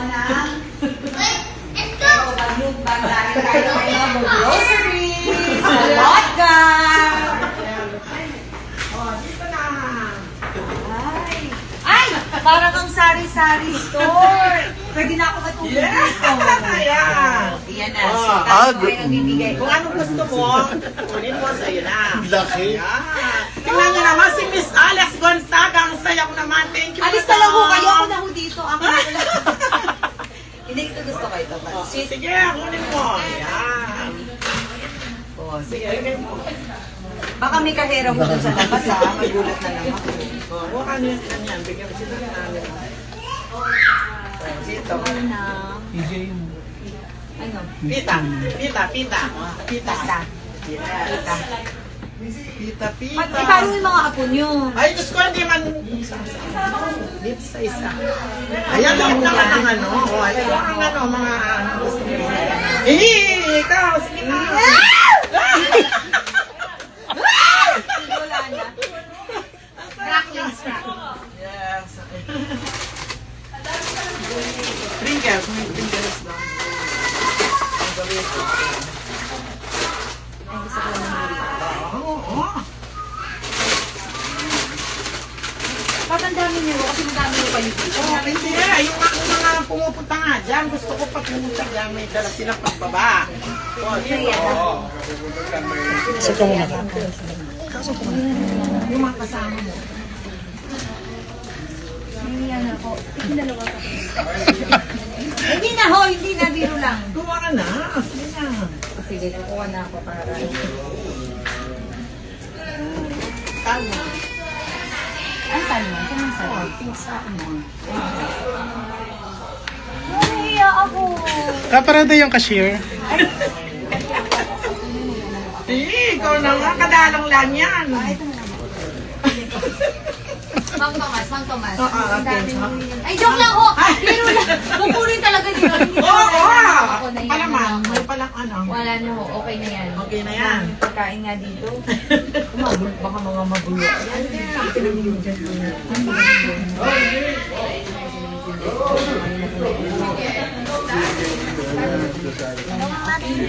ng... Bagdahin tayo ng mga groceries. Salot ka! Dito na. Ay! Parang ang sari-sari store. Pwede na ako matulog dito. Ayan. Yan na. So, tayo ko ay nagbibigay. Kung anong gusto mo, kunin mo sa'yo na. Laki. Ayan. Tingnan niyo naman si Miss Alex Gonzaga. Ang saya ko naman. Thank you. Alis na lang ho kayo. Ako na ho dito. Ako na ho. Hindi ito gusto ko ito. Sige, kunin mo. Ayan. Oh, sige, ilagay mo. Baka may kahera ko dun sa labas ha. Magulat na lang ako. Oh, huwag ano yan. Bigyan mo sila namin. Dito. Ano? Pita. Pita. Pita. Pita. Basta. Pita. Pita. Pita. Paano yung mga apo nyo? Ay, Diyos ko, hindi man. Dito sa isa. Ayan lang naman ang ano. O, ayan ang ano, mga gusto mo. Ikaw, sige na. Wala na. Cracklings na. Yes. Sprinkles. May sprinkles lang. Ang gawin ko. Ay, gusto ko lang ng Oo. Bakit ang dami nyo? Kasi ang dami nyo kayo dito. Oh, hindi eh. Yung mga pumupunta nga dyan, gusto ko pag pumunta dyan, may dala silang pagbaba. Oh, dito. Sa ka muna ka. Yung mga kasama mo. Nangyayaan ako. Dalawa ka. Hindi na ho, hindi na. Biro lang. Tuwa ka na. Sige na. Sige, nakuha na ako para. Tama. Ang saan mo? Saan ang saan? Oh, pinsa mo. Nahiya ako. Kaparada yung cashier. Ikaw na nga. Kadalang lang yan. Mang Tomas, Mang Tomas. Oo, Ang okay. dami mo yun. Ay, joke lang ho! Biro lang. Kukunin talaga nila. Hindi Oo, na oo. ako na yan. Palaman. May palang ano. Wala na ho. Okay na yan. Okay na yan. Ang pagkain nga dito. Baka mga mabulo. Yan.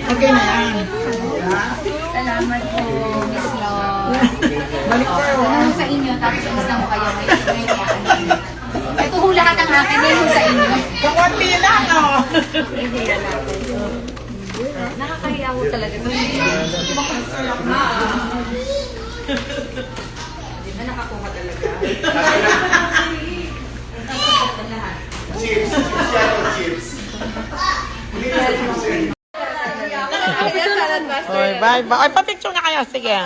Okay na yan. Salamat po, Miss Lord. Balik ko. Ano sa inyo, tapos inis na mo kayo. Ito ho lahat ang akin, may ho sa inyo. Kakunti lang, oh. Hindi yan natin. Nakakahiya ho talaga. Masarap na. Di ba nakakuha talaga? Chips. Shadow chips. Oy, bye bye. Ay, pa-picture na kayo. Sige.